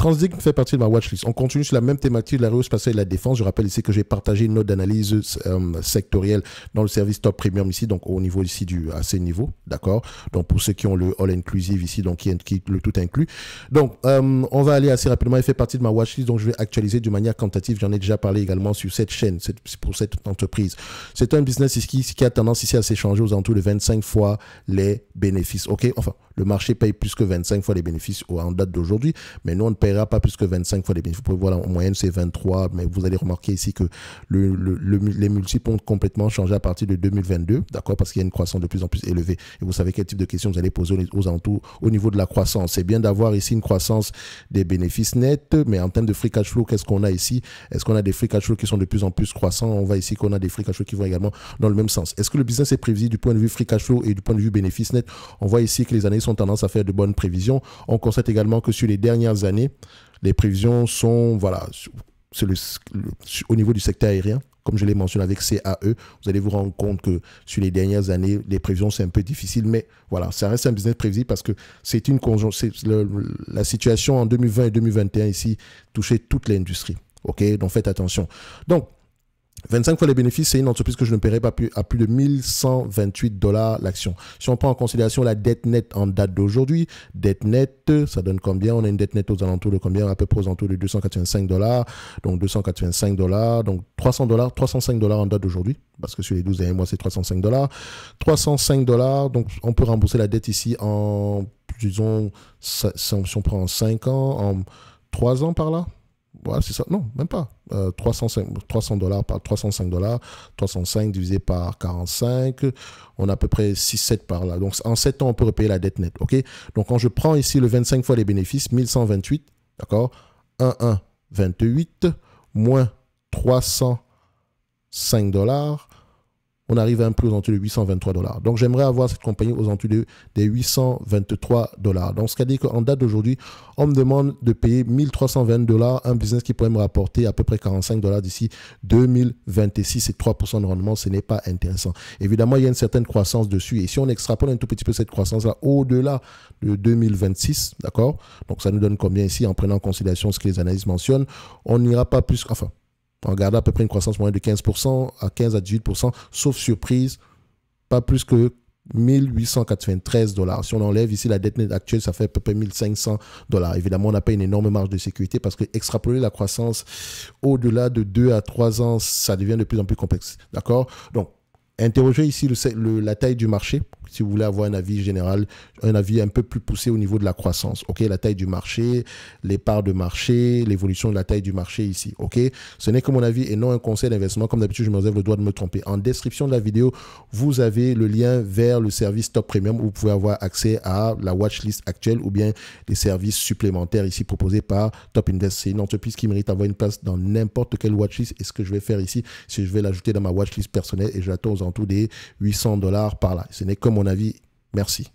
Transdig fait partie de ma watchlist. On continue sur la même thématique de l'aérospatiale et de la défense. Je rappelle ici que j'ai partagé une note d'analyse sectorielle dans le service top premium ici, donc au niveau ici à ces niveaux, d'accord. Donc pour ceux qui ont le all inclusive ici, donc qui le tout inclus. Donc on va aller assez rapidement. Il fait partie de ma watchlist, donc je vais actualiser de manière quantitative. J'en ai déjà parlé également sur cette chaîne, pour cette entreprise. C'est un business ici qui a tendance ici à s'échanger aux alentours de 25 fois les bénéfices. Ok, enfin le marché paye plus que 25 fois les bénéfices en date d'aujourd'hui, mais nous, on ne paiera pas plus que 25 fois les bénéfices. Vous pouvez voir, en moyenne, c'est 23, mais vous allez remarquer ici que les multiples ont complètement changé à partir de 2022, d'accord, parce qu'il y a une croissance de plus en plus élevée. Et vous savez quel type de questions vous allez poser aux alentours au niveau de la croissance. C'est bien d'avoir ici une croissance des bénéfices nets, mais en termes de free cash flow, qu'est-ce qu'on a ici? Est-ce qu'on a des free cash flow qui sont de plus en plus croissants? On voit ici qu'on a des free cash flow qui vont également dans le même sens. Est-ce que le business est prévisible du point de vue free cash flow et du point de vue bénéfice net? On voit ici que les années sont tendance à faire de bonnes prévisions. On constate également que sur les dernières années, les prévisions sont, voilà, au niveau du secteur aérien, comme je l'ai mentionné avec CAE, vous allez vous rendre compte que sur les dernières années, les prévisions, c'est un peu difficile, mais voilà, ça reste un business prévisible parce que c'est une conjonction, la situation en 2020 et 2021 ici touchait toute l'industrie. OK, donc faites attention. Donc, 25 fois les bénéfices, c'est une entreprise que je ne paierai pas à plus de 1128 $ l'action. Si on prend en considération la dette nette en date d'aujourd'hui, dette nette, ça donne combien? On a une dette nette aux alentours de combien? À peu près aux alentours de 285 $. Donc 285 $, donc 300 $, 305 $ en date d'aujourd'hui, parce que sur les 12 derniers mois, c'est 305 $. 305 $, donc on peut rembourser la dette ici en, disons, si on prend en 5 ans, en 3 ans par là. Voilà, c'est ça. Non, même pas. 300 $ par 305 $, 305 divisé par 45, on a à peu près 6-7 par là. Donc, en 7 ans, on peut repayer la dette nette. OK? Donc, quand je prends ici le 25 fois les bénéfices, 1128, d'accord? 1128 moins 305 $, on arrive à un prix aux alentours de 823 $. Donc, j'aimerais avoir cette compagnie aux alentours des 823 $. Donc, ce qui veut dire qu'en date d'aujourd'hui, on me demande de payer 1320 $, un business qui pourrait me rapporter à peu près 45 $ d'ici 2026 et 3% de rendement, ce n'est pas intéressant. Évidemment, il y a une certaine croissance dessus. Et si on extrapole un tout petit peu cette croissance-là au-delà de 2026, d'accord? Donc, ça nous donne combien ici en prenant en considération ce que les analystes mentionnent? On n'ira pas plus, enfin, on regarde à peu près une croissance moyenne de 15% à 15 à 18%, sauf surprise, pas plus que 1893 $. Si on enlève ici la dette nette actuelle, ça fait à peu près 1500 $. Évidemment, on n'a pas une énorme marge de sécurité parce que extrapoler la croissance au-delà de 2 à 3 ans, ça devient de plus en plus complexe. D'accord? Donc, interrogez ici la taille du marché, si vous voulez avoir un avis général, un avis un peu plus poussé au niveau de la croissance. OK, la taille du marché, les parts de marché, l'évolution de la taille du marché ici. OK, ce n'est que mon avis et non un conseil d'investissement. Comme d'habitude, je me réserve le droit de me tromper. En description de la vidéo, vous avez le lien vers le service Top Premium où vous pouvez avoir accès à la watchlist actuelle ou bien les services supplémentaires ici proposés par Top Invest. C'est une entreprise qui mérite d'avoir une place dans n'importe quelle watchlist. Et ce que je vais faire ici, c'est que je vais l'ajouter dans ma watchlist personnelle et je l'attends aux alentours des 800 $ par là. Ce n'est que mon avis. Merci.